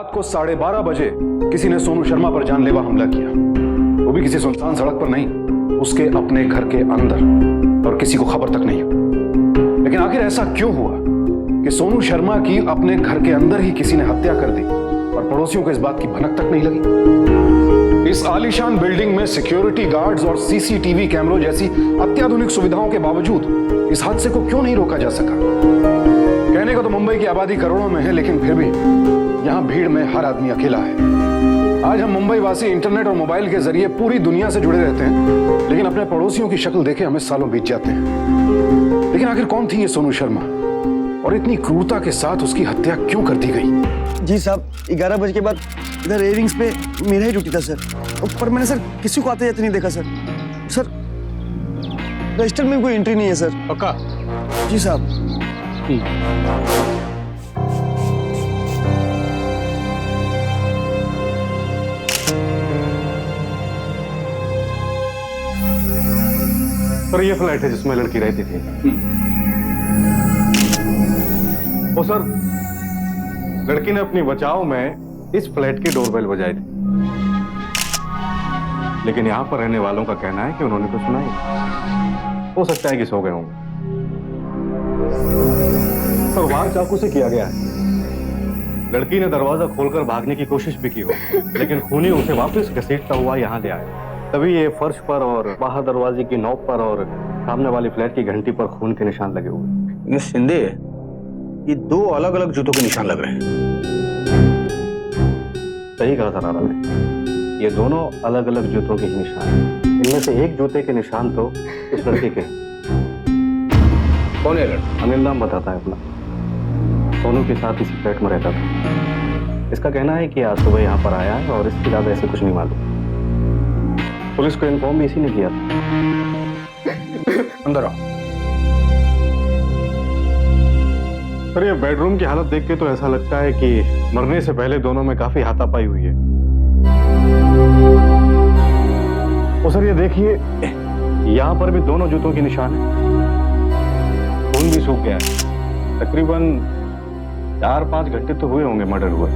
रात को 12:30 बजे किसी ने सोनू शर्मा पर जानलेवा हमला किया, वो भी किसी सुनसान सड़क पर नहीं, उसके अपने घर के अंदर, और किसी को खबर तक नहीं। लेकिन आखिर ऐसा क्यों हुआ कि सोनू शर्मा की अपने घर के अंदर ही किसी ने हत्या कर दी और पड़ोसियों को इस बात की भनक तक नहीं लगी? इस आलीशान बिल्डिंग में सिक्योरिटी गार्ड्स और सीसीटीवी कैमरों जैसी अत्याधुनिक सुविधाओं के बावजूद इस हादसे को क्यों नहीं रोका जा सका? कहने को तो मुंबई की आबादी करोड़ों में है, लेकिन फिर भी यहां भीड़ में हर आदमी अकेला है। आज हम मुंबई वासी इंटरनेट और मोबाइल के जरिए पूरी दुनिया से जुड़े रहते हैं, लेकिन अपने पड़ोसियों की शक्ल देखे हमें सालों बीत जाते हैं। लेकिन आखिर कौन थी ये सोनू शर्मा, और इतनी क्रूरता के साथ उसकी हत्या क्यों कर दी गई? जी साहब, 11 बजे के बाद इधर रेयरिंग्स पे मेरा ही ड्यूटी था सर, पर मैंने सर किसी को आते जाते नहीं देखा सर। सर रजिस्टर में कोई एंट्री नहीं है सर। पक्का? जी साहब। सर ये फ्लैट है जिसमें लड़की रहती थी। ओ सर, लड़की ने अपनी बचाव में इस फ्लैट की डोरबेल बजाई थी, लेकिन यहां पर रहने वालों का कहना है कि उन्होंने तो सुना ही। हो सकता है कि सो गए होंगे। सर वार चाकू से किया गया है। लड़की ने दरवाजा खोलकर भागने की कोशिश भी की हो, लेकिन खूनी उसे वापस घसीटता हुआ यहाँ ले आया। तभी ये फर्श पर और बाहर दरवाजे की नोक पर और सामने वाली फ्लैट की घंटी पर खून के निशान लगे हुए। ये शिंदे, ये 2 अलग अलग जूतों के निशान लग रहे हैं। सही कहा सर आरा ने, ये दोनों अलग अलग जूतों के ही निशान हैं। इनमें से एक जूते के निशान तो इस लड़के के। कौन है लड़का? अनिल नाम बताता है अपना, सोनू के साथ इसी फ्लैट में रहता था। इसका कहना है कि आज सुबह यहाँ पर आया है और इसके ज्यादा ऐसे कुछ नहीं मालूम। पुलिस को इन्फॉर्म भी इसी ने किया था। अंदर आओ। सर ये बेडरूम की हालत देख के तो ऐसा लगता है कि मरने से पहले दोनों में काफी हाथापाई हुई है। और सर ये देखिए, यहाँ पर भी दोनों जूतों के निशान है। खून भी सूख गया है। तकरीबन 4-5 घंटे तो हुए होंगे मर्डर हुए।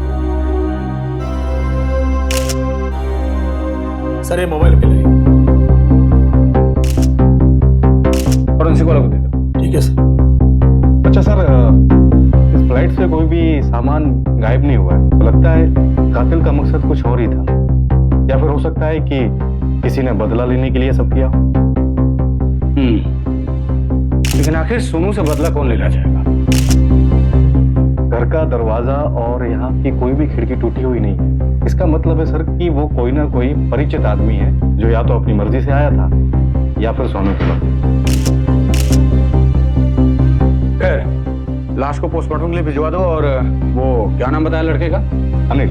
सर ये मोबाइल मिले फॉरेंसिक वाला को दे दो। ठीक है सर। अच्छा सर, इस फ्लाइट से कोई भी सामान गायब नहीं हुआ है, तो लगता है कातिल का मकसद कुछ और ही था, या फिर हो सकता है कि किसी ने बदला लेने के लिए सब किया। लेकिन आखिर सोनू से बदला कौन लेना चाहेगा? घर का दरवाजा और यहाँ की कोई भी खिड़की टूटी हुई नहीं है। इसका मतलब है सर कि वो कोई ना कोई परिचित आदमी है, जो या तो अपनी मर्जी से आया था या फिर सोनू के वक्त। लाश को पोस्टमार्टम के लिए भिजवा दो। और वो क्या नाम बताया लड़के का? अनिल।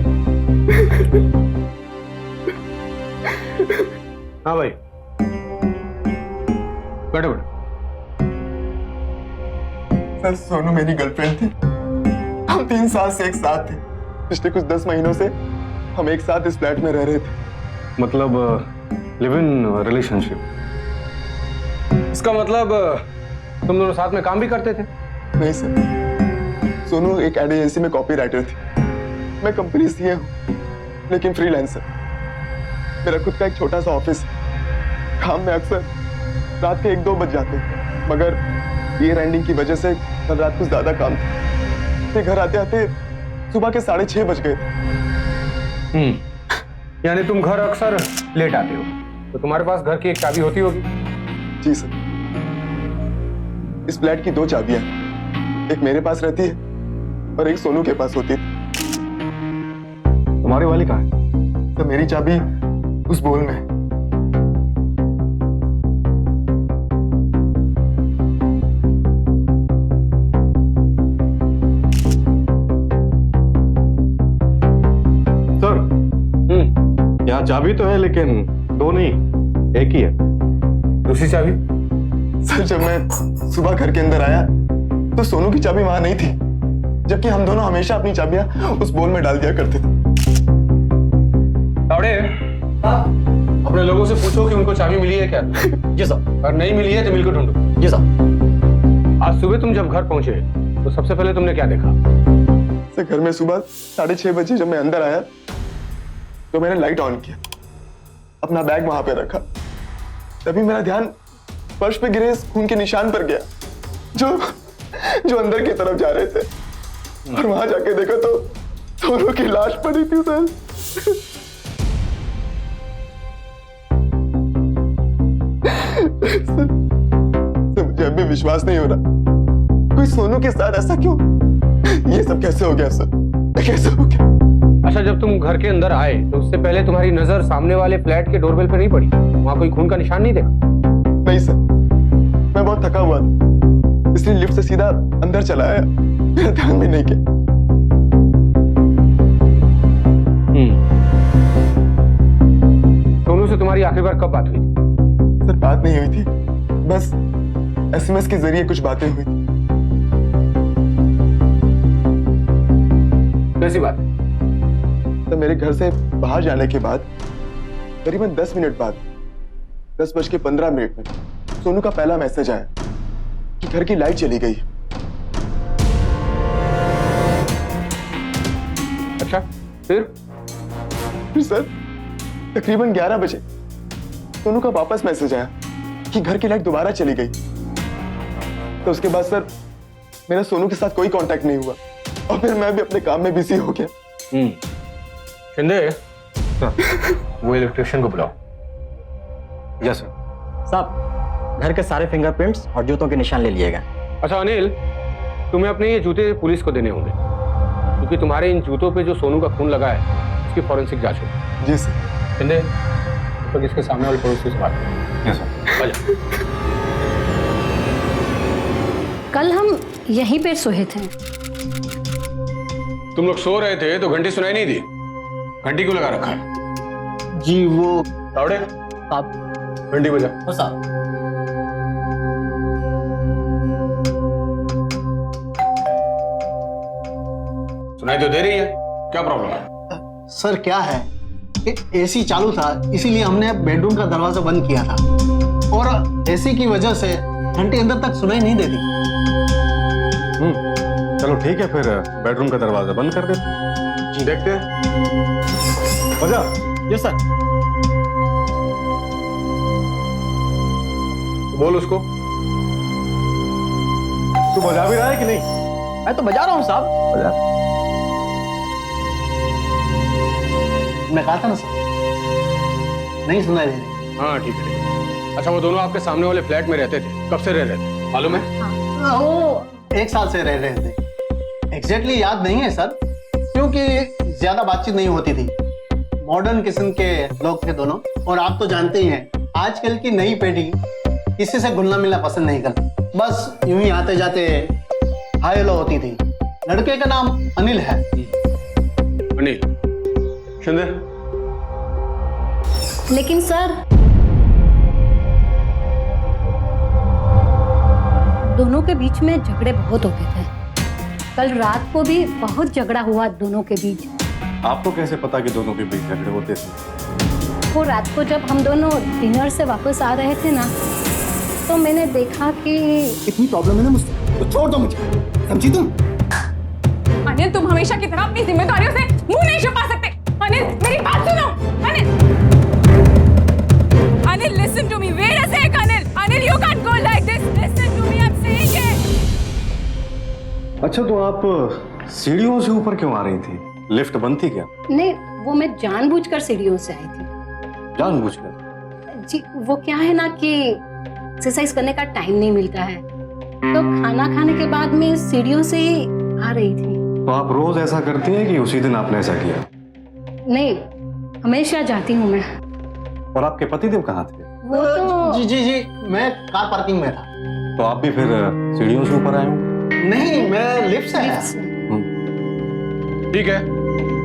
हाँ भाई, बैठो बैठो। सर सोनू मेरी गर्लफ्रेंड थी। हम 3 साल से एक साथ थे। पिछले कुछ 10 महीनों से हम एक साथ इस फ्लैट में रह रहे थे। मतलब लिव इन रिलेशनशिप। इसका मतलब तुम दोनों साथ में काम भी करते थे? नहीं सर, सोनू एक एड एजेंसी में कॉपी राइटर थी। मैं कंपनी सीए हूँ, लेकिन फ्रीलांसर। मेरा खुद का एक छोटा सा ऑफिस है। काम में अक्सर रात के 1-2 बज जाते हैं, मगर ईयर एंडिंग की वजह से कल रात कुछ ज्यादा काम था। फिर घर आते आते सुबह के 6:30 बज गए थे। यानी तुम घर अक्सर लेट आते हो, तो तुम्हारे पास घर की एक चाबी होती होगी? जी सर, इस फ्लैट की 2 चाबियां हैं। एक मेरे पास रहती है और एक सोनू के पास होती है। तुम्हारी वाली कहाँ है? तो मेरी चाबी उस बोल में है। सर यहाँ चाबी तो है, लेकिन 2 नहीं, एक ही है। दूसरी चाबी? सर जब मैं सुबह घर के अंदर आया तो सोनू की चाबी वहां नहीं थी, जबकि हम दोनों हमेशा अपनी चाबियां उस बोल में डाल दिया करते थे। तावड़े, अपने लोगों से पूछो कि उनको चाबी मिली है क्या? जी साहब। और नहीं मिली है तो मिल को ढूंढो। जी साहब। आज सुबह तुम जब घर पहुंचे तो सबसे पहले तुमने क्या देखा? से घर में सुबह 6:30 बजे जब मैं अंदर आया तो मैंने लाइट ऑन किया, अपना बैग वहां पे रखा, तभी मेरा ध्यान फर्श पे गिरे इस खून के निशान पर गया जो अंदर की तरफ जा रहे थे। और वहां जाके देखा तो सोनू की लाश पड़ी थी सर। मुझे अभी विश्वास नहीं हो रहा, कोई सोनू के साथ ऐसा क्यों? ये सब कैसे हो गया सर? कैसे हो गया? अच्छा, जब तुम घर के अंदर आए तो उससे पहले तुम्हारी नजर सामने वाले फ्लैट के डोरबेल पे नहीं पड़ी? वहां कोई खून का निशान नहीं देखा? नहीं सर, मैं बहुत थका हुआ था, इसलिए लिफ्ट से सीधा अंदर चला आया, मेरा ध्यान भी नहीं किया। सोनू से तुम्हारी आखिरी बार कब बात हुई थी? सर बात नहीं हुई थी, बस SMS के जरिए कुछ बातें हुई थी। कैसी बात? तो मेरे घर से बाहर जाने के बाद करीबन 10 मिनट बाद 10:15 में सोनू का पहला मैसेज आया कि घर की लाइट चली गई। अच्छा, फिर सर तकरीबन 11 बजे सोनू का वापस मैसेज आया कि घर की लाइट दोबारा चली गई। तो उसके बाद सर मेरा सोनू के साथ कोई कांटेक्ट नहीं हुआ और फिर मैं भी अपने काम में बिजी हो गया। शिंदे, वो इलेक्ट्रिशियन को बुलाओ। Yes sir. साहब, घर के सारे फिंगरप्रिंट्स और जूतों के निशान ले लिए गए। अच्छा अनिल, तुम्हें अपने ये जूते पुलिस को देने होंगे, क्योंकि तुम्हारे इन जूतों पे जो सोनू का खून लगा है उसकी फॉरेंसिक जांच होगी। जी सर। शिंदे, तो इसके सामने वाले पड़ोसी से बात करो। Yes sir. आजा। कल हम यहीं पे सोए थे। तुम लोग सो रहे थे तो घंटी सुनाई नहीं दी? घंटी क्यों लगा रखा है? जी वो तावड़े, साहब। घंटी बजा। ओ साहब। सुनाई तो दे रही है, क्या प्रॉब्लम है? सर क्या है, एसी चालू था इसीलिए हमने बेडरूम का दरवाजा बंद किया था और एसी की वजह से घंटी अंदर तक सुनाई नहीं देती। चलो ठीक है, फिर बेडरूम का दरवाजा बंद कर देते। देखते हैं। बजा। Yes sir. बोल उसको। तू बजा भी रहा है कि नहीं? मैं तो बजा रहा हूँ साहब। बजा। मैं कहा था ना सर, नहीं सुनाई दे रही। हाँ ठीक है, ठीक है। अच्छा, वो दोनों आपके सामने वाले फ्लैट में रहते थे, कब से रह रहे थे मालूम है? वो 1 साल से रह रहे थे। एग्जैक्टली याद नहीं है सर, क्योंकि ज्यादा बातचीत नहीं होती थी। मॉडर्न किस्म के लोग थे दोनों, और आप तो जानते ही हैं आजकल की नई पीढ़ी किसी से घुलना मिलना पसंद नहीं करती। बस यूं ही आते जाते हाय हेलो होती थी। लड़के का नाम अनिल है। अनिल। शिंदे। लेकिन सर, दोनों के बीच में झगड़े बहुत होते थे। कल रात को भी बहुत झगड़ा हुआ दोनों के बीच। आपको कैसे पता कि दोनों के बीच झगड़े होते थे? वो रात को जब हम दोनों डिनर से वापस आ रहे थे ना, तो मैंने देखा कि इतनी प्रॉब्लम है ना मुझसे, तो छोड़ दो मुझे, समझी तुम? अनिल, तुम हमेशा की तरह अपनी जिम्मेदारियों से मुंह नहीं छुपा सकते। अनिल, मेरी बात सुनो। Anil, Anil, listen to me. Wait a sec, Anil. Anil, you can't go like this. Listen to me. I'm saying it. अच्छा, तो आप सीढ़ियों से ऊपर क्यों आ रही थी? लिफ्ट बंद थी क्या? नहीं, वो मैं जानबूझकर सीढ़ियों से आई थी। जानबूझकर? जी, वो क्या है ना कि एक्सरसाइज करने का टाइम नहीं मिलता है, तो खाना खाने के बाद मैं सीढ़ियों से ही आ रही थी। तो आप रोज ऐसा करती हैं कि उसी दिन आपने ऐसा किया? नहीं, हमेशा जाती हूँ मैं। और आपके पतिदेव कहाँ थे? वो तो जी जी जी, मैं कार पार्किंग में था। तो आप भी फिर सीढ़ियों से ऊपर आए हो? नहीं, मैं लिफ्ट से आया। ठीक है,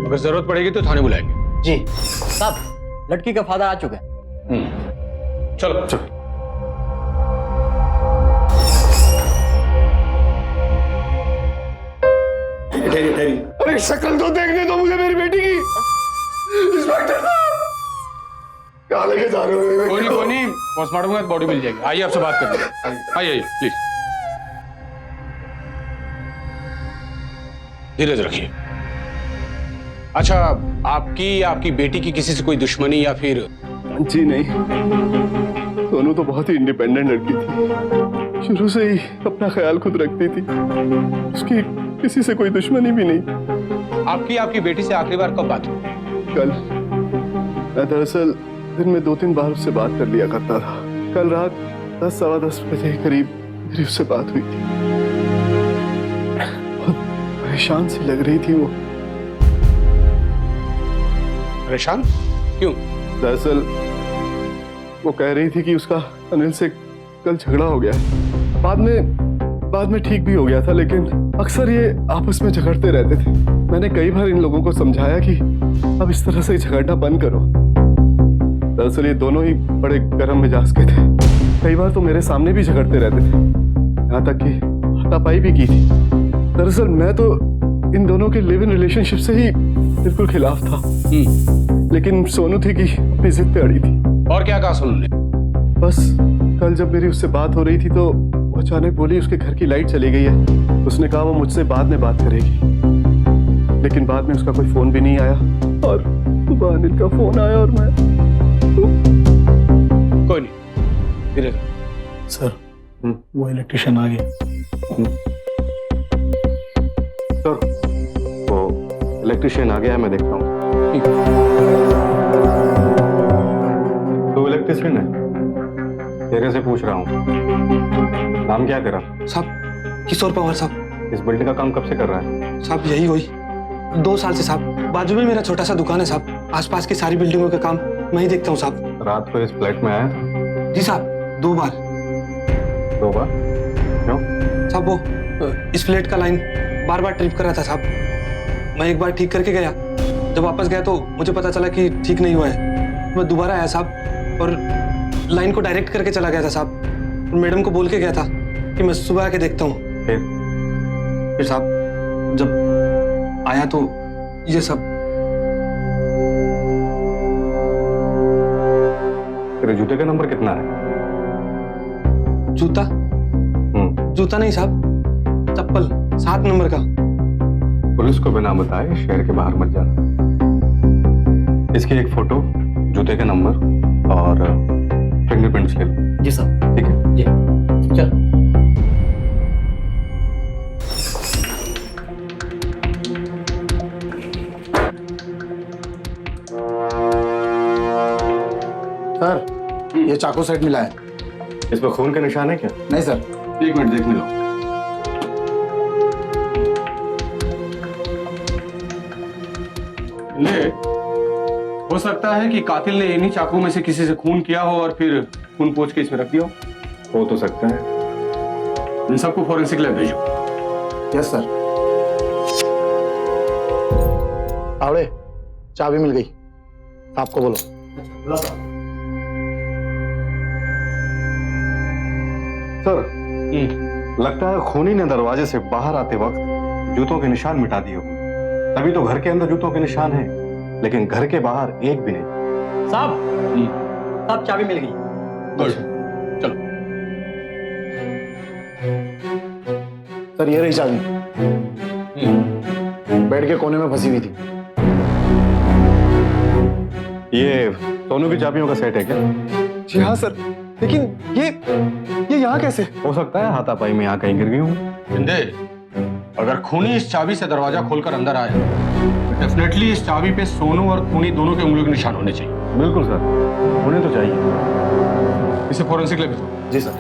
अगर जरूरत पड़ेगी तो थाने बुलाएंगे। जी साहब, लड़की का फादर आ चुका है। चलो चलो। अरे शक्ल तो देखने दो मुझे मेरी बेटी की। इंस्पेक्टर साहब, कहाँ लेके जा रहे हो? कोई नहीं, पोस्टमार्टम के बाद बॉडी मिल जाएगी। आइए, आपसे बात करते हैं। आइए प्लीज। धीरज रखिए। अच्छा, आपकी या आपकी बेटी की किसी से कोई दुश्मनी या फिर? जी नहीं, सोनू तो बहुत ही इंडिपेंडेंट लड़की थी, शुरू से ही अपना ख्याल खुद रखती थी, उसकी किसी से कोई दुश्मनी भी नहीं। आपकी बेटी से आखिरी बार कब बात हुई? कल मैं दरअसल दिन में 2-3 बार उससे बात कर लिया करता था। कल रात 10 सवा 10 बजे करीब मेरी उससे बात हुई थी। बहुत परेशान सी लग रही थी वो। परेशान क्यों? दरअसल वो कह रही थी कि उसका अनिल से कल झगड़ा हो गया। बाद में ठीक भी हो गया था, लेकिन अक्सर ये आपस में झगड़ते रहते थे। मैंने कई बार इन लोगों को समझाया कि अब इस तरह से झगड़ना बंद करो। दरअसल ये दोनों ही बड़े गर्म मिजाज के थे, कई बार तो मेरे सामने भी झगड़ते रहते थे, यहाँ तक कि हाथापाई भी की थी। दरअसल मैं तो इन दोनों के लिव इन रिलेशनशिप से ही बिल्कुल खिलाफ था, लेकिन सोनू थी कि अपनी जिद पे अड़ी थी। और क्या कहा सोनू ने? बस कल जब मेरी उससे बात हो रही थी तो वो अचानक बोली उसके घर की लाइट चली गई है। उसने कहा वो मुझसे बाद में बात करेगी, लेकिन बाद में उसका कोई फोन भी नहीं आया और सुबह अनिल का फोन आया और मैं कोई नहीं, धीरे सर वो इलेक्ट्रिशियन आ गया। सर वो इलेक्ट्रिशियन आ गया है, मैं देखता हूँ। तो इलेक्ट्रिशियन है, तेरे से पूछ रहा हूँ, नाम क्या है तेरा? साहब किशोर पवार साहब। इस बिल्डिंग का काम कब से कर रहा है? साहब यही हुई 2 साल से साहब। बाजू में मेरा छोटा सा दुकान है साहब, आसपास की सारी बिल्डिंगों का काम मैं ही देखता हूँ साहब। रात को इस फ्लैट में आया था? जी साहब 2 बार। 2 बार? क्यों? साहब वो इस फ्लैट का लाइन बार बार ट्रिप कर रहा था साहब। मैं एक बार ठीक करके गया, जब वापस गया तो मुझे पता चला कि ठीक नहीं हुआ है। मैं दोबारा आया साहब और लाइन को डायरेक्ट करके चला गया था साहब। मैडम को बोल के गया था कि मैं सुबह आके देखता हूँ। फिर साहब जब आया तो ये सब। तेरे जूते का नंबर कितना है? जूता? जूता नहीं साहब, चप्पल 7 नंबर का। पुलिस को बिना बताए शहर के बाहर मत जाना। इसकी एक फोटो, जूते का नंबर और फिंगरप्रिंट्स ले लो। जी सर। ठीक है जी चल। सर ये चाकू सेट मिला है। इस पर खून का निशान है क्या? नहीं सर। 1 मिनट देखने लो। ले, हो सकता है कि कातिल ने इन्हीं चाकू में से किसी से खून किया हो और फिर खून पोंछ के इसमें रख दिया हो तो सकता है। इन सबको फॉरेंसिक लैब भेजो। Yes sir. आवड़े चाबी मिल गई, आपको बोलो। सर लगता है खूनी ने दरवाजे से बाहर आते वक्त जूतों के निशान मिटा दिए होंगे, तभी तो घर के अंदर जूतों के निशान हैं, लेकिन घर के बाहर एक भी नहीं। साहब चाबी मिल गई। गुड, चलो। सर ये रही चाबी, बेड के कोने में फंसी हुई थी। ये सोनू की चाबियों का सेट है क्या? जी हाँ सर, लेकिन ये यहाँ कैसे? हो सकता है हाथापाई में यहाँ कहीं गिर गई हूँ। बिंदे, अगर खूनी इस चाबी से दरवाजा खोलकर अंदर आए तो डेफिनेटली इस चाबी पे सोनू और खूनी दोनों के उंगलियों के निशान होने चाहिए। बिल्कुल सर, होने तो चाहिए। इसे फॉरेंसिक लैब भेजो। जी सर।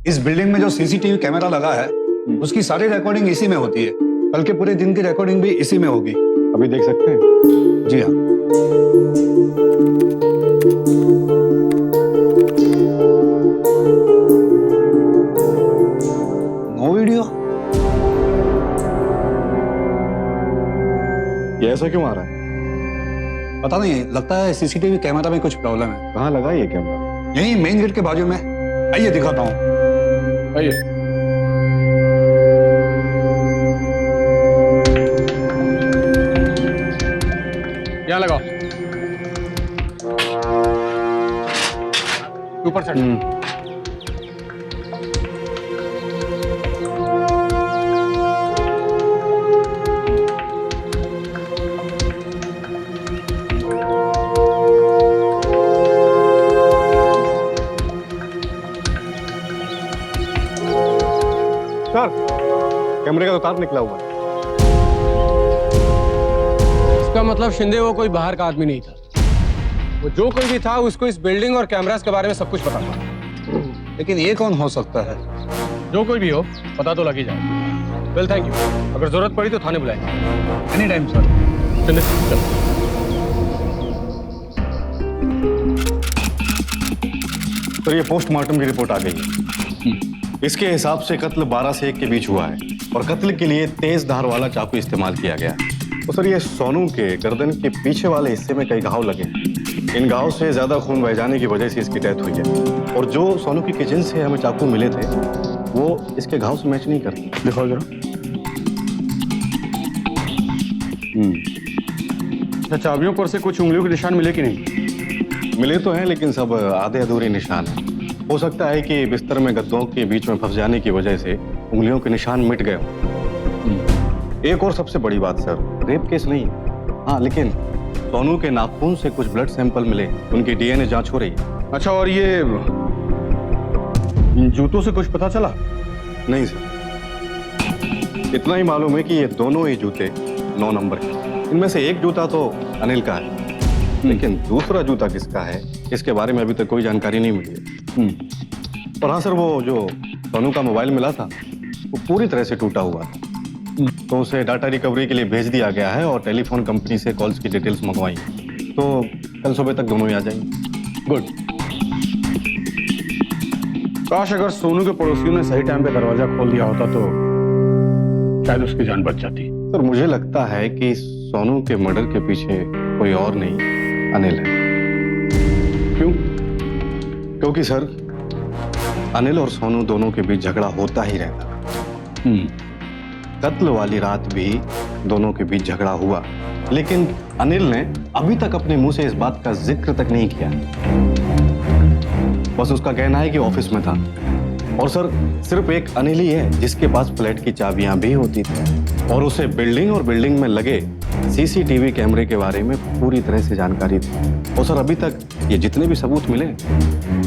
इस बिल्डिंग में जो सीसीटीवी कैमरा लगा है उसकी सारी रिकॉर्डिंग इसी में होती है। कल के पूरे दिन की रिकॉर्डिंग भी इसी में होगी। अभी देख सकते हैं? जी हाँ। No video? ये ऐसा क्यों आ रहा है? पता नहीं, लगता है सीसीटीवी कैमरा में कुछ प्रॉब्लम है। कहाँ लगा ये कैमरा? यही मेन गेट के बाजू में। आइए दिखाता हूँ। आइए। यहाँ लगाओ, ऊपर चढ़। कैमरे का तो तार निकला हुआ है। इसका मतलब शिंदे वो कोई बाहर का आदमी नहीं था। वो जो कोई भी था उसको इस बिल्डिंग और कैमरास के बारे में सब कुछ पता था। लेकिन ये कौन हो सकता है? जो कोई भी हो पता तो लग ही जाए। Well thank you. अगर जरूरत पड़ी तो थाने बुलाएंगे। Any time sir. शिंदे चल। तो ये पोस्टमार्टम की रिपोर्ट आ गई है। इसके हिसाब से कत्ल 12 से 1 के बीच हुआ है और कत्ल के लिए तेज धार वाला चाकू इस्तेमाल किया गया। तो सर ये सोनू के गर्दन के पीछे वाले हिस्से में कई घाव लगे। इन घाव से ज्यादा खून बह जाने की वजह से इसकी डेथ हुई है। और जो सोनू की किचन से हमें चाकू मिले थे वो इसके घाव से मैच नहीं करते। दिखाओ जरा। चाबियों पर से कुछ उंगलियों के निशान मिले कि नहीं? मिले तो हैं लेकिन सब आधे अधूरे निशान हैं। हो सकता है कि बिस्तर में गद्दों के बीच में फंस जाने की वजह से उंगलियों के निशान मिट गए हों। एक और सबसे बड़ी बात सर, रेप केस नहीं। हाँ लेकिन सोनू के नाखून से कुछ ब्लड सैंपल मिले, उनकी डीएनए जांच हो रही है। अच्छा, और ये इन जूतों से कुछ पता चला? नहीं सर, इतना ही मालूम है कि ये दोनों ही जूते 9 नंबर के। इनमें से एक जूता तो अनिल का है, लेकिन दूसरा जूता किसका है इसके बारे में अभी तक कोई जानकारी नहीं मिली है। और हाँ सर, वो जो सोनू का मोबाइल मिला था वो पूरी तरह से टूटा हुआ था। तो उसे डाटा रिकवरी के लिए भेज दिया गया है और टेलीफोन कंपनी से कॉल्स की डिटेल्स मंगवाई। तो कल सुबह तक दोनों ही आ जाएंगे। गुड। काश अगर सोनू के पड़ोसियों ने सही टाइम पे दरवाजा खोल दिया होता तो शायद उसकी जान बच जाती। सर मुझे लगता है कि सोनू के मर्डर के पीछे कोई और नहीं, अनिल है। क्यों? क्योंकि सर अनिल और सोनू दोनों के बीच झगड़ा होता ही रहता। कत्ल वाली रात भी दोनों के बीच झगड़ा हुआ, लेकिन अनिल ने अभी तक अपने मुंह से इस बात का जिक्र तक नहीं किया। बस उसका कहना है कि ऑफिस में था। और सर सिर्फ एक अनिल ही है जिसके पास फ्लैट की चाबियां भी होती थी और उसे बिल्डिंग और बिल्डिंग में लगे सीसीटीवी कैमरे के बारे में पूरी तरह से जानकारी थी। और सर अभी तक ये जितने भी सबूत मिले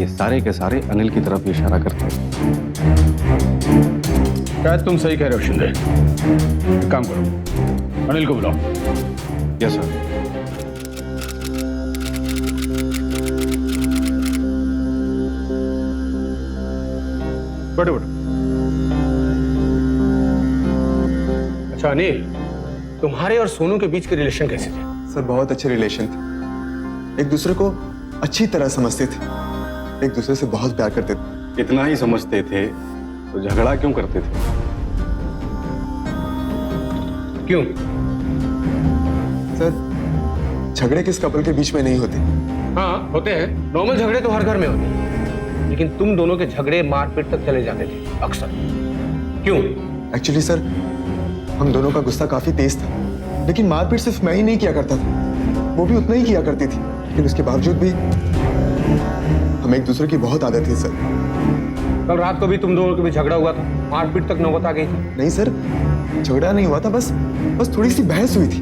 ये सारे के सारे अनिल की तरफ इशारा करते हैं। शायद तुम सही कह रहे हो शिंदे। एक काम करो, अनिल को बुलाओ। Yes sir. बैठो बैठो। अच्छा अनिल, तुम्हारे और सोनू के बीच के रिलेशन कैसे थे? सर बहुत अच्छे रिलेशन थे, एक दूसरे को अच्छी तरह समझते थे, एक दूसरे से बहुत प्यार करते थे। इतना ही समझते थे तो झगड़ा क्यों करते थे? क्यों? सर झगड़े किस कपल के बीच में नहीं होते। हाँ होते हैं, नॉर्मल झगड़े तो हर घर में होते हैं, लेकिन तुम दोनों के झगड़े मारपीट तक चले जाते थे अक्सर। क्यों? एक्चुअली सर हम दोनों का गुस्सा काफी तेज था, लेकिन मारपीट सिर्फ मैं ही नहीं किया करता था, वो भी उतना ही किया करती थी। लेकिन उसके बावजूद भी हमें एक दूसरे की बहुत आदत थी सर। कल रात को भी तुम दोनों के बीच झगड़ा हुआ था, मारपीट तक नौबत आ गई थी। नहीं सर, झगड़ा नहीं हुआ था, बस थोड़ी सी बहस हुई थी।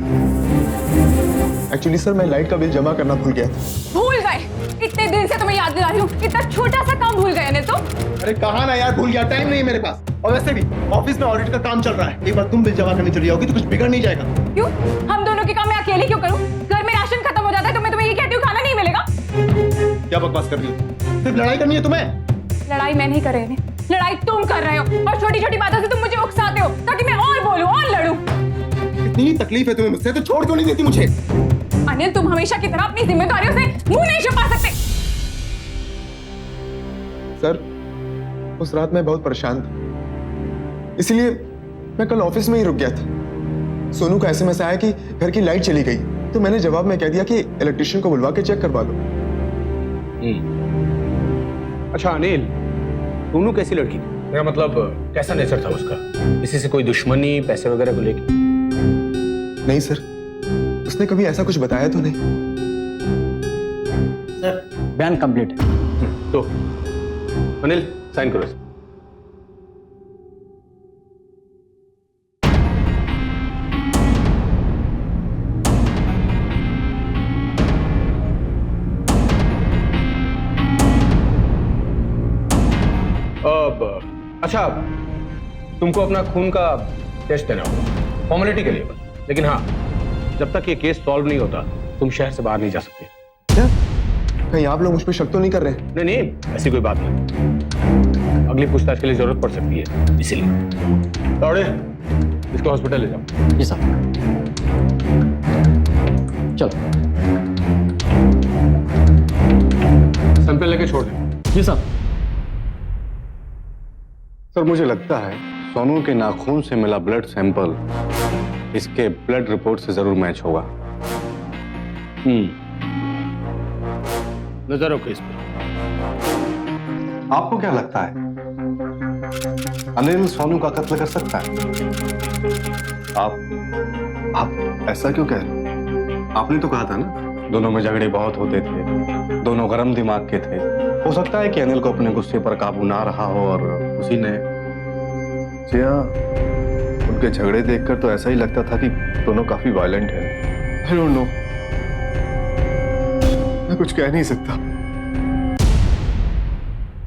एक्चुअली सर मैं लाइट का बिल जमा करना भूल गया था। भूल गए? इतने दिन से तुम्हें याद दिला रही हूँ, इतना छोटा सा काम भूल गए ने तो। अरे कहा ना यार, भूल गया, टाइम नहीं है मेरे पास। और वैसे भी ऑफिस में ऑडिट का काम चल रहा है, एक बार तुम बिल जमा करने चली जाओगी तो कुछ बिगड़ नहीं जाएगा। क्यों? हम दोनों के काम मैं अकेले क्यों करूँ? घर में राशन खत्म हो जाता है तो मैं तुम्हें ये कहती हूँ खाना नहीं मिलेगा। क्या बकवास कर रही हो? सिर्फ लड़ाई करनी है तुम्हें? लड़ाई मैं नहीं कर रही हूँ, लड़ाई तुम कर रहे हो, और छोटी छोटी बातों से तुम मुझे उकसाते हो ताकि मैं और बोलूं और लड़ूं। इतनी तकलीफ है तुम्हें मुझसे तो छोड़ क्यों नहीं देती मुझे? अनिल तुम हमेशा की तरह अपनी जिम्मेदारियों से मुंह नहीं छुपा सकते। सर उस रात मैं बहुत परेशान था, इसलिए मैं कल ऑफिस में ही रुक गया था। सोनू का एसएमएस आया कि घर की लाइट चली गई, तो मैंने जवाब में कह दिया कि इलेक्ट्रिशियन को बुलवा के चेक करवा लो। अच्छा अनिल, सोनू कैसी लड़की थी? मेरा मतलब कैसा नेचर था उसका? किसी से कोई दुश्मनी, पैसे वगैरह को लेकर? नहीं सर, उसने कभी ऐसा कुछ बताया तो नहीं। सर बयान कंप्लीट है। तो अनिल साइन करो। अच्छा, तुमको अपना खून का टेस्ट देना होगा, फॉर्मेलिटी के लिए बस। लेकिन हाँ, जब तक ये केस सॉल्व नहीं होता तुम शहर से बाहर नहीं जा सकते। क्या कहीं आप लोग मुझ पर शक तो नहीं कर रहे? नहीं नहीं, ऐसी कोई बात नहीं। अगली पूछताछ के लिए जरूरत पड़ सकती है, इसीलिए। दौड़े, इसको हॉस्पिटल ले जाओ। जी साहब। चलो। सैंपल लेके छोड़ दें। जी साहब। सर मुझे लगता है सोनू के नाखून से मिला ब्लड सैंपल इसके ब्लड रिपोर्ट से जरूर मैच होगा। नजर रखो इस पर। आपको क्या लगता है अनिल सोनू का कत्ल कर सकता है? आप ऐसा क्यों कह रहे हैं? आपने तो कहा था ना दोनों में झगड़े बहुत होते थे, दोनों गरम दिमाग के थे। हो सकता है कि अनिल को अपने गुस्से पर काबू ना रहा हो और उसी ने। उनके झगड़े देखकर तो ऐसा ही लगता था कि दोनों काफी वायलेंट हैं। I don't know. मैं कुछ कह नहीं सकता।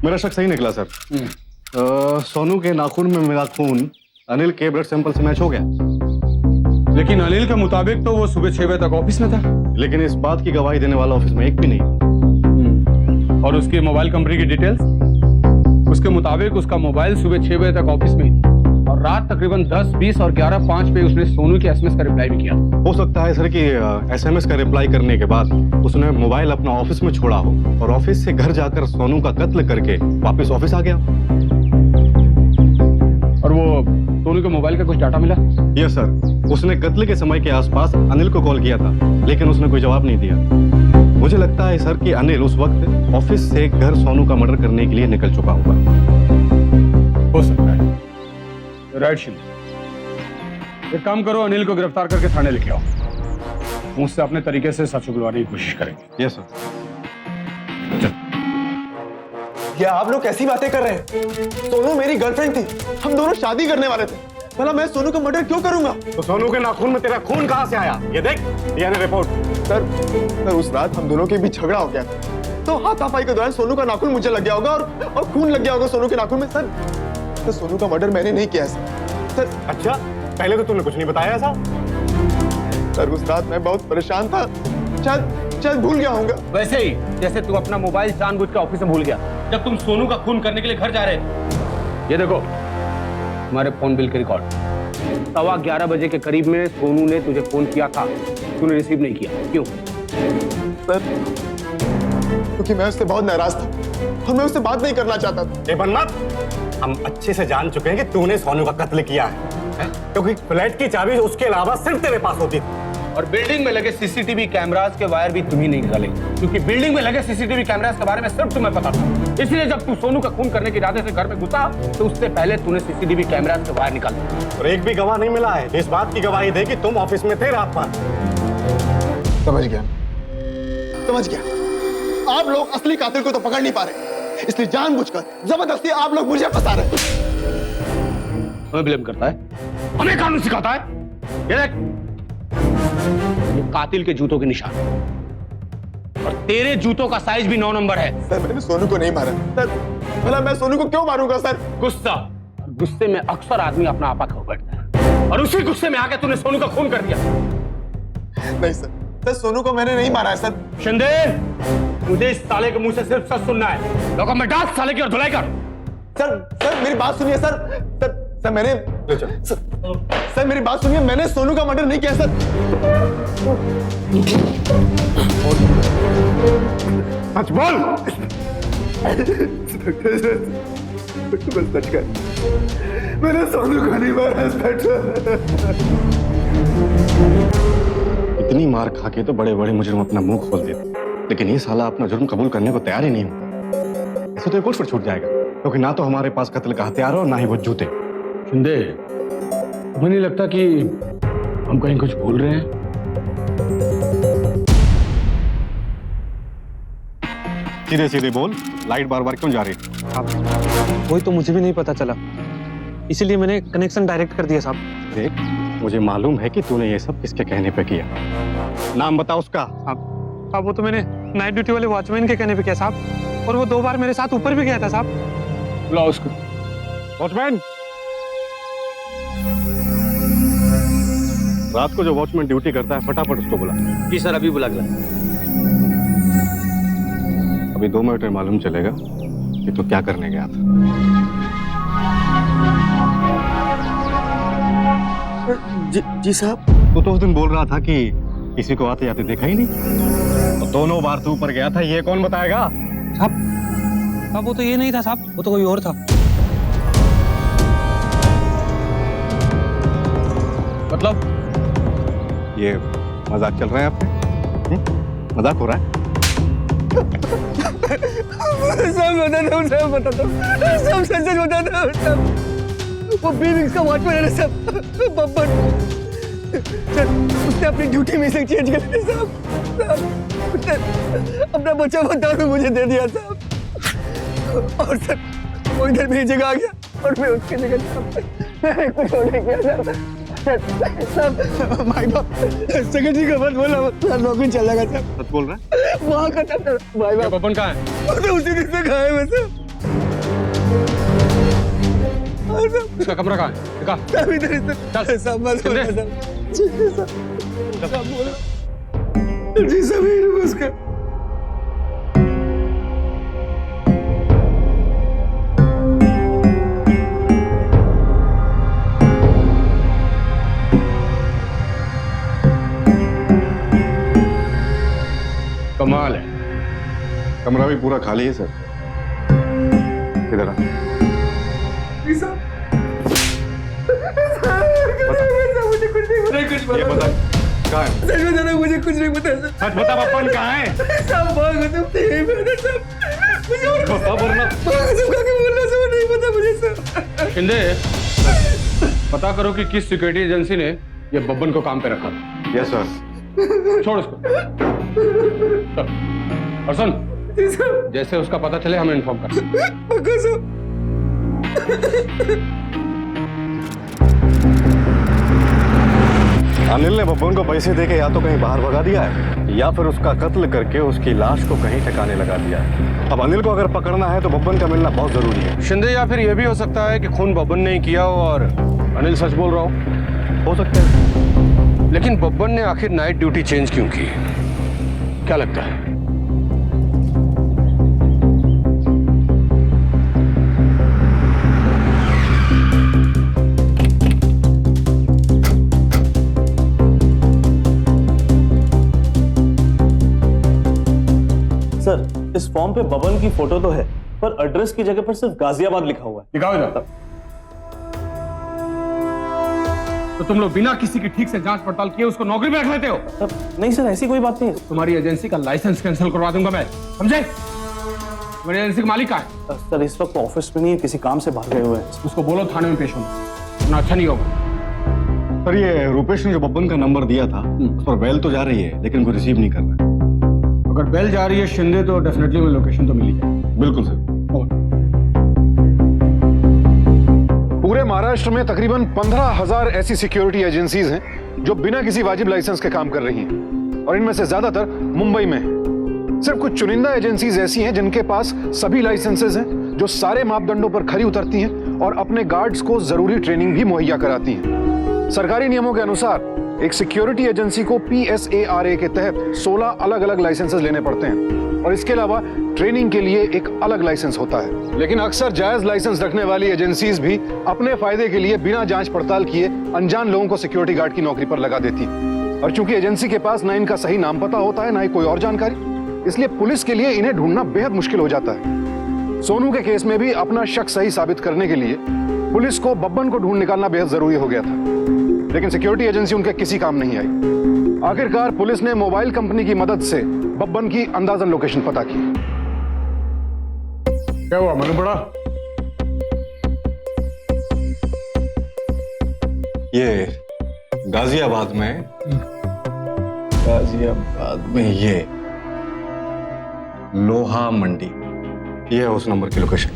मेरा शक सही निकला सर। सोनू के नाखून में मिला खून अनिल के ब्लड सैंपल से मैच हो गया। लेकिन अनिल के मुताबिक तो वो सुबह 6 बजे तक ऑफिस में था। लेकिन इस बात की गवाही देने वाला ऑफिस में एक भी नहीं। और उसकी मोबाइल कंपनी की डिटेल्स? उसके मुताबिक उसका मोबाइल सुबह 6 बजे तक ऑफिस में ही था और रात तकरीबन 10, 20 और 11:05 पे उसने सोनू के एसएमएस का रिप्लाई भी किया। हो सकता है सर कि एसएमएस का रिप्लाई करने के बाद उसने मोबाइल अपना ऑफिस में छोड़ा हो और ऑफिस से घर जाकर सोनू का कत्ल करके वापस ऑफिस आ गया। और वो सोनू के मोबाइल का कुछ डाटा मिला? यस सर, उसने कत्ल के समय के आसपास अनिल को कॉल किया था लेकिन उसने कोई जवाब नहीं दिया। मुझे लगता है सर कि अनिल उस वक्त ऑफिस से घर सोनू का मर्डर करने के लिए निकल चुका होगा। हो सकता है। राइट शिंदे, एक काम करो, अनिल को गिरफ्तार करके थाने लेके आओ। मुझसे अपने तरीके से सच उगलवाने की कोशिश करेंगे। Yes sir. ये आप लोग कैसी बातें कर रहे हैं? सोनू मेरी गर्लफ्रेंड थी, हम दोनों शादी करने वाले थे। भला मैं सोनू का मर्डर क्यों करूंगा? तो सोनू के नाखून में तेरा खून कहां से आया? ये देख, ये रिपोर्ट। सर उस रात हम दोनों के बीच झगड़ा हो गया तो हाथापाई के दौरान सोनू का नाखून मुझे लग गया होगा और खून लग गया होगा सोनू के नाखून में। सर सोनू का मर्डर मैंने नहीं किया सर। अच्छा, पहले तो तूने कुछ नहीं बताया ऐसा। सर उस रात मैं बहुत परेशान था, शायद भूल गया होऊंगा। वैसे ही जैसे तू अपना मोबाइल जानबूझ के ऑफिस में भूल गया जब तुम सोनू का खून करने के लिए घर जा रहे थे। ये देखो तुम्हारे फोन बिल के रिकॉर्ड। 11:15 बजे के करीब में सोनू ने तुझे फोन किया था, तूने रिसीव नहीं किया, क्यों? सर क्योंकि मैं उससे बहुत नाराज था और मैं उससे बात नहीं करना चाहता था। मत, हम अच्छे से जान चुके हैं कि तूने सोनू का कत्ल किया है, क्योंकि फ्लैट की चाबी उसके अलावा सिर्फ तेरे पास होती थी। और बिल्डिंग में लगे सीसीटीवी कैमरास के वायर भी तुम ही नहीं निकाले, क्योंकि बिल्डिंग में लगे सीसीटीवी कैमरास के बारे में सिर्फ तुम्हें पता था। इसलिए जब तू सोनू का खून करने के इरादे से घर में घुसा तो उससे पहले तूने सीसीटीवी कैमरास के वायर निकाले। और एक भी गवाह नहीं मिला है इस बात की गवाही दे कि तुम ऑफिस में थे रात भर। समझ गया। आप लोग असली कातिल को तो पकड़ नहीं पा रहे, इसलिए जानबूझकर जबरदस्ती आप लोग मुझे फंसा रहे। हमें ब्लेम करता है, हमें कानून सिखाता है। ये देख, ये कातिल के जूतों के निशान और तेरे जूतों का साइज भी 9 नंबर है। सर मैंने सोनू को नहीं मारा। सर भला मैं सोनू को क्यों मारूंगा? सर गुस्से में अक्सर आदमी अपना आपा खो बैठता है और उसी गुस्से में आके तूने सोनू का खून कर दिया। नहीं सर सोनू को मैंने नहीं मारा है सर। शिंदे, मुझे इस साले के मुंह से सिर्फ सच सुनना है। लोगों में डांस साले की और धुलाई कर। सर मेरी बात सुनिए सर मैंने सर मेरी बात सुनिए, मैंने सोनू का मर्डर नहीं किया सर। सच बोल। बस सच कर, मैंने सोनू को नहीं मारा इंस्पेक्टर। इतनी मार खा के तो बड़े बड़े मुजरिम अपना मुंह खोल देते, लेकिन ये साला अपना जुर्म कबूल करने को तैयार ही नहीं होता। इसे तो ये कोर्ट पर छूट जाएगा, क्योंकि ना तो हमारे पास कत्ल का हथियार और ना ही वो जूते। शिंदे, तुम्हें नहीं लगता कि हम कहीं कुछ भूल रहे हैं? सीधे सीधे बोल, लाइट बार बार क्यों जा रही है? वही तो मुझे भी नहीं पता चला, इसीलिए मैंने कनेक्शन डायरेक्ट कर दिया साहब। देख, मुझे मालूम है कि तूने ये सब किसके कहने पे किया। नाम बता उसका। साहब वो तो मैंने नाइट ड्यूटी वाले वॉचमैन के कहने पे किया साहब, और वो 2 बार मेरे साथ ऊपर भी गया था साहब। बुलाओ उसको। वॉचमैन। रात को जो वॉचमैन ड्यूटी करता है फटाफट उसको बुला। जी सर, अभी बुला के लाए। अभी 2 मिनट में मालूम चलेगा कि तू क्या करने गया था। जी साहब। तू तो उस दिन बोल रहा था कि किसी को आते जाते देखा ही नहीं, तो दोनों बार तू ऊपर गया था, ये कौन बताएगा? साहब वो तो ये नहीं था साहब, वो तो कोई और था। मतलब ये मजाक चल रहा है आपने? मजाक हो रहा है? सब बताता हूँ, सब बताता हूँ, सब सच सच बताता हूँ सब। वो बीविंग्स का वॉचमैन है ना सब, बब्बन। सर उसने अपनी ड्यूटी में से चेंज कर दिया साहब। उसने अपना बच्चा दारू मुझे दे दिया साहब। और सर वो इधर मेरी जगह आ गया और मैं उसकी जगह मैंने कुछ और नहीं किया सर। भाई बाप सेक्रेटरी का मत बोला, नौकरी चलेगा सर। सच बोल रहा है? वहाँ का था सर। भाई बाप बब्बन कहाँ है? तो उसी दिन से खाए मैं सर। उसका कमरा कहाँ है? दिखा। सब इधर चल। सब मत बोला सर। जी सर, सब बोला जी सब यही रूम उसका। कमाल है। कमरा भी पूरा खाली है सर। इधर आ। मुझे कुछ नहीं पता, कुछ ये बता कहाँ है? सच बताना, मुझे कुछ नहीं पता सर। सच बता बब्बन कहाँ है? सब भाग तुम यही पे ना सब। मुझे और बता वरना। सब का क्या बोलना सब नहीं पता मुझे सर। शिंदे, पता करो कि किस सिक्योरिटी एजेंसी ने ये बब्बन को काम पे रखा था। Yes sir. छोड़ उसको। चल। और सुन, जैसे उसका पता चले हमें इन्फॉर्म कर। अनिल ने बब्बन को पैसे देके या तो कहीं बाहर भगा दिया है या फिर उसका कत्ल करके उसकी लाश को कहीं ठिकाने लगा दिया है। अब अनिल को अगर पकड़ना है तो बब्बन का मिलना बहुत जरूरी है। शिंदे, या फिर यह भी हो सकता है कि खून बब्बन ने ही किया हो और अनिल सच बोल रहा हो सकता है। लेकिन बब्बन ने आखिर नाइट ड्यूटी चेंज क्यों की? क्या लगता है? सर इस फॉर्म पे बबन की फोटो तो है, पर एड्रेस की जगह पर सिर्फ गाजियाबाद लिखा हुआ है। दिखाओ इधर। तो तुम लोग बिना किसी की ठीक से जांच पड़ताल किए उसको नौकरी में रख लेते हो? नहीं सर, ऐसी कोई बात नहीं है। तुम्हारी एजेंसी का लाइसेंस कैंसिल करवा दूंगा मैं, समझे? तुम्हारी एजेंसी का मालिक कहाँ है? सर इस वक्त ऑफिस में नहीं है, किसी काम से बाहर गए हुए हैं। उसको बोलो थाने में पेश होना, वरना अच्छा नहीं होगा। सर ये रूपेश ने जो बब्बन का नंबर दिया था उस पर बेल तो जा रही है लेकिन कोई रिसीव नहीं कर रहा है। अगर बेल जा रही है शिंदे तो डेफिनेटली मैं लोकेशन तो मिल ही जाए। बिल्कुल सर। पूरे महाराष्ट्र में तकरीबन 15,000 ऐसी सिक्योरिटी एजेंसीज हैं जो बिना किसी वाजिब लाइसेंस के काम कर रही हैं और इनमें से ज्यादातर मुंबई में हैं। सिर्फ कुछ चुनिंदा एजेंसीज ऐसी हैं जिनके पास सभी लाइसेंसेज हैं, जो सारे मापदंडों पर खरी उतरती हैं और अपने गार्ड्स को जरूरी ट्रेनिंग भी मुहैया कराती हैं। सरकारी नियमों के अनुसार एक सिक्योरिटी एजेंसी को PSARA के तहत 16 अलग अलग लाइसेंसेस लेने पड़ते हैं और इसके अलावा ट्रेनिंग के लिए एक अलग लाइसेंस होता है। लेकिन अक्सर जायज लाइसेंस रखने वाली एजेंसीज भी अपने फायदे के लिए बिना जांच पड़ताल किए अनजान लोगों को सिक्योरिटी गार्ड की नौकरी पर लगा देती है। और चूंकि एजेंसी के पास ना इनका सही नाम पता होता है ना ही कोई और जानकारी, इसलिए पुलिस के लिए इन्हें ढूंढना बेहद मुश्किल हो जाता है। सोनू के केस में भी अपना शक सही साबित करने के लिए पुलिस को बब्बन को ढूंढ निकालना बेहद जरूरी हो गया था, लेकिन सिक्योरिटी एजेंसी उनके किसी काम नहीं आई। आखिरकार पुलिस ने मोबाइल कंपनी की मदद से बब्बन की अंदाजन लोकेशन पता की। क्या हुआ मनु बड़ा? ये गाजियाबाद में ये लोहा मंडी, ये है उस नंबर की लोकेशन।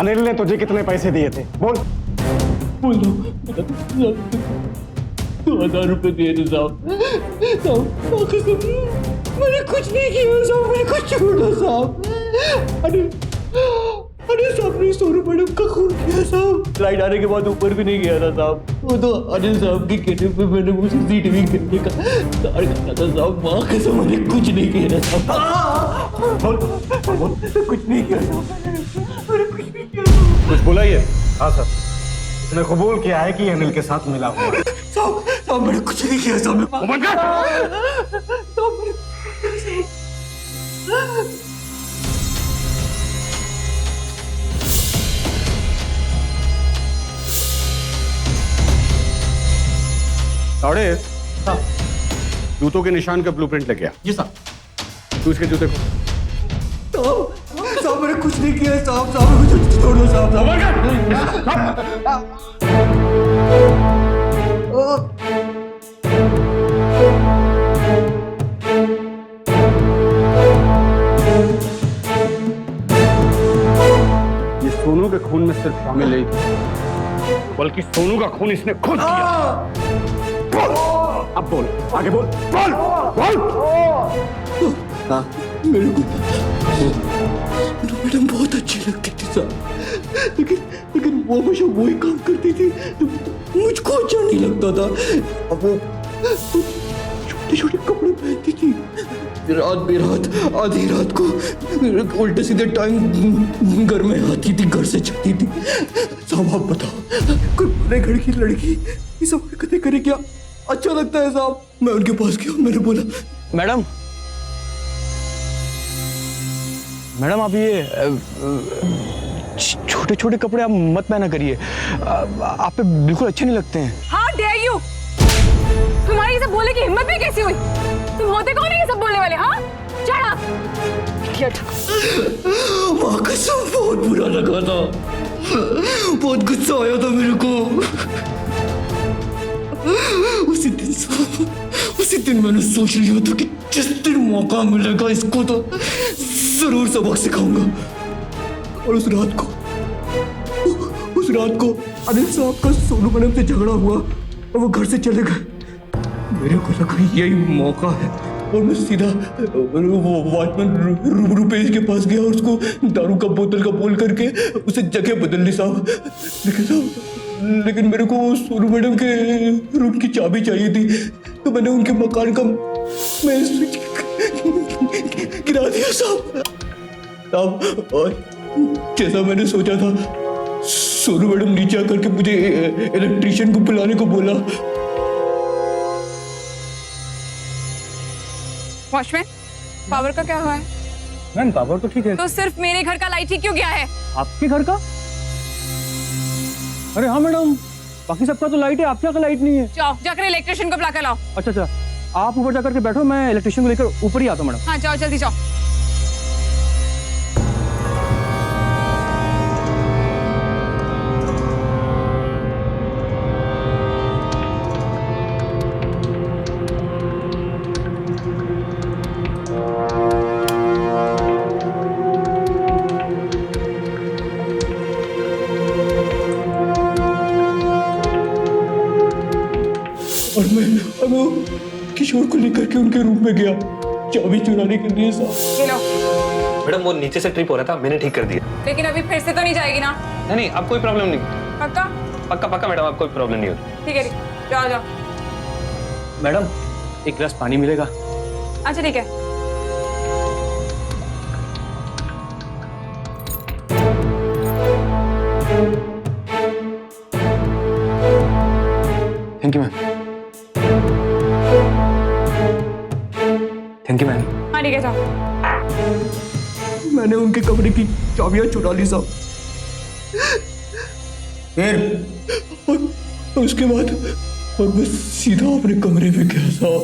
अनिल ने तुझे कितने पैसे दिए थे बोल। 2000 रुपए दिए थे साहब। मैंने कुछ नहीं किया साहब, मैंने कुछ छोड़ा साहब। अनिल साहब ने सोनू मैडम का खून किया साहब। फ्लाइट आने के बाद ऊपर भी नहीं गया था साहब। वो तो अनिल साहब के कहने पे मैंने वो CCTV करने का कार्य करना था साहब। माँ कसम मैंने कुछ नहीं किया था साहब। कुछ नहीं किया साहब, मैंने कुछ नहीं किया साहब। कुछ बोला ये? हाँ सर, इसने कबूल किया है कि अनिल के साथ मिला हुआ है। साहब मैंने कुछ नहीं किया साहब। ताड़े, जूतों के निशान का ब्लूप्रिंट लेके आ। जी साहब। तू इसके जूते को। साहब मैंने कुछ नहीं किया साहब। साहब मुझे छोड़ दो साहब। ये सोनू के खून में सिर्फ शामिल नहीं थी, बल्कि सोनू का खून इसने खुद किया। बोल, अब बोल, आगे बोल, बोल, बोल। मेरे को मैडम बहुत अच्छी लगती थी साहब, लेकिन वो हमेशा वही काम करती थी तो मुझको अच्छा नहीं लगता था। अब वो छोटे छोटे कपड़े पहनती थी, रात बेरात आधी रात को उल्टे सीधे टाइम घर में आती थी, घर से चलती थी। साहब आप बताओ, कोई बड़े घर की लड़की ये सब हरकतें करे क्या अच्छा लगता है साहब? मैं उनके पास गया, मैंने बोला मैडम आप ये छोटे छोटे कपड़े आप मत पहना करिए, आप पे बिल्कुल अच्छे नहीं लगते हैं। How dare you? तुम्हारी ये सब बोलने की हिम्मत भी कैसी हुई? तुम होते कौन है ये सब बोलने वाले? हाँ, चढ़ा। माँ कसम बहुत बुरा लगा था, बहुत गुस्सा आया था मेरे को। उसी दिन मैंने सोच लिया था कि जिस दिन मौका मिलेगा इसको तो जरूर सबक सिखाऊंगा। और उस रात को अनिल साहब का सोनू मैडम से झगड़ा हुआ और वो घर से चले गए। मेरे को लगा यही मौका है और मैं सीधा वो वॉचमैन रुपेश के पास गया और उसको दारू का बोतल का बोल करके उसे जगह बदल ली साहब। लेकिन मेरे को सोनू मैडम के रूम की चाबी चाहिए थी, तो मैंने उनके मकान का मेन स्विच गिरा दिया साहब। और जैसा मैंने सोचा था, सोनू मैडम नीचे आकर के मुझे इलेक्ट्रिशियन को बुलाने को बोला। वॉचमैन, पावर का क्या हुआ है? मैम पावर तो ठीक है। तो सिर्फ मेरे घर का लाइट ही क्यों गया है? आपके घर का? अरे हाँ मैडम, बाकी सबका तो लाइट है, आपके यहाँ का लाइट नहीं है। जाओ जाकर इलेक्ट्रिशियन को बुला कर लाओ। अच्छा, आप ऊपर जाकर के बैठो, मैं इलेक्ट्रिशियन को लेकर ऊपर ही आता हूँ मैडम। हाँ जाओ, जल्दी जाओ। और मैं किशोर को लेकर के उनके रूम में गया चाबी चुराने के लिए साहब। ये लो। मैडम वो नीचे से ट्रिप हो रहा था, मैंने ठीक कर दिया। लेकिन अभी फिर से तो नहीं जाएगी ना? नहीं, अब कोई प्रॉब्लम नहीं। पक्का? पक्का मैडम, अब कोई प्रॉब्लम नहीं होती। ठीक है, जाओ जाओ। मैडम एक गिलास पानी मिलेगा? अच्छा ठीक है। Thank you ma'am. Thank you ma'am. हाँ ठीक है, जाओ। मैंने उनके कमरे की चाबियां चुरा ली साहब। फिर और उसके बाद और मैं सीधा अपने कमरे में गया साहब।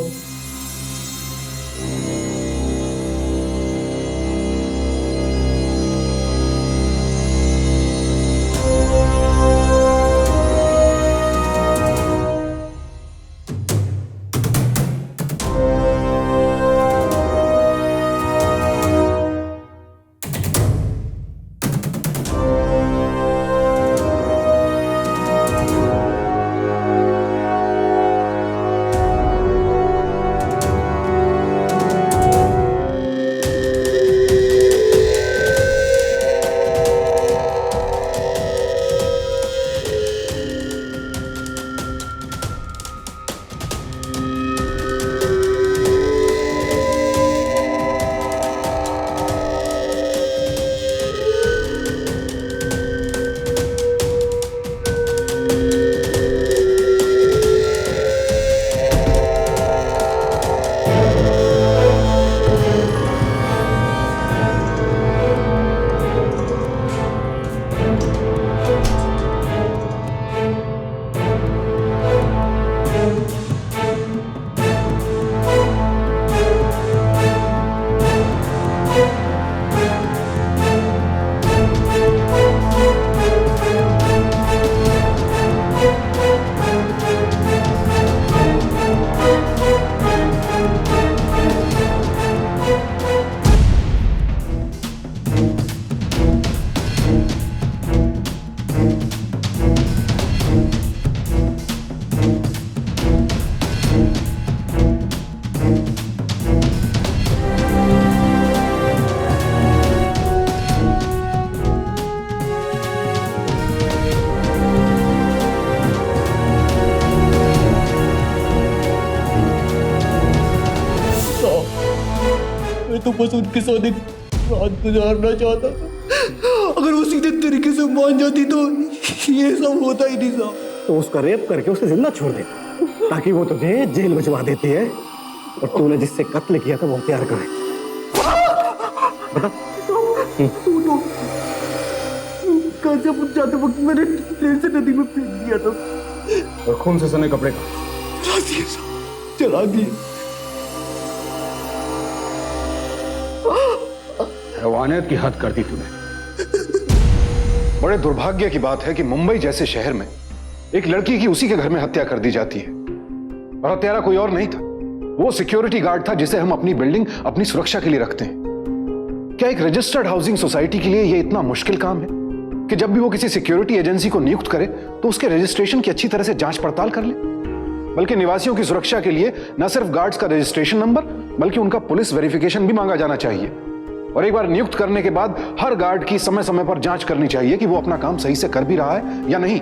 मैं तो बस उनके साथ एक रात गुजारना चाहता था। अगर वो सीधे तरीके से मान जाती तो ये सब होता ही नहीं साहब। तो उसका रेप करके उसे जिंदा छोड़ दे, ताकि वो तुझे जेल भिजवा देती है और तूने जिससे कत्ल किया था वो हथियार करे। बता। जब जाते वक्त मैंने ट्रेन से नदी में फेंक दिया था और खून से सने कपड़े का चला दिए। हैवानियत की हद कर दी तूने। बड़े दुर्भाग्य की बात है कि मुंबई जैसे शहर में एक लड़की की उसी के घर में हत्या कर दी जाती है, और हत्यारा कोई और नहीं था, वो सिक्योरिटी गार्ड था जिसे हम अपनी बिल्डिंग अपनी सुरक्षा के लिए रखते हैं। क्या एक रजिस्टर्ड हाउसिंग सोसाइटी के लिए यह इतना मुश्किल काम है कि जब भी वो किसी सिक्योरिटी एजेंसी को नियुक्त करे तो उसके रजिस्ट्रेशन की अच्छी तरह से जांच पड़ताल कर ले? बल्कि निवासियों की सुरक्षा के लिए न सिर्फ गार्ड्स का रजिस्ट्रेशन नंबर बल्कि उनका पुलिस वेरिफिकेशन भी मांगा जाना चाहिए, और एक बार नियुक्त करने के बाद हर गार्ड की समय समय पर जांच करनी चाहिए कि वो अपना काम सही से कर भी रहा है या नहीं,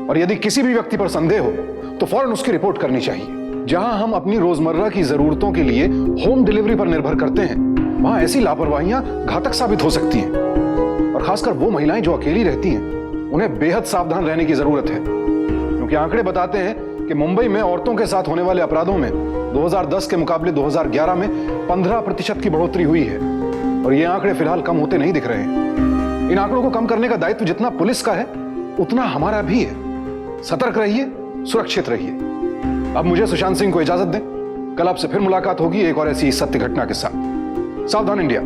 और यदि किसी भी व्यक्ति पर संदेह हो तो फौरन उसकी रिपोर्ट करनी चाहिए। जहां हम अपनी रोजमर्रा की जरूरतों के लिए होम डिलीवरी पर निर्भर करते हैं, वहां ऐसी लापरवाहियां घातक साबित हो सकती हैं, और खासकर वो महिलाएं जो अकेली रहती हैं, उन्हें बेहद सावधान रहने की जरूरत है, क्योंकि आंकड़े बताते हैं कि मुंबई में औरतों के साथ होने वाले अपराधों में 2010 के मुकाबले 2011 में 15% की बढ़ोतरी हुई है, और ये आंकड़े फिलहाल कम होते नहीं दिख रहे हैं। इन आंकड़ों को कम करने का दायित्व जितना पुलिस का है उतना हमारा भी है। सतर्क रहिए, सुरक्षित रहिए। अब मुझे सुशांत सिंह को इजाजत दें। कल आपसे फिर मुलाकात होगी एक और ऐसी सत्य घटना के साथ। सावधान इंडिया।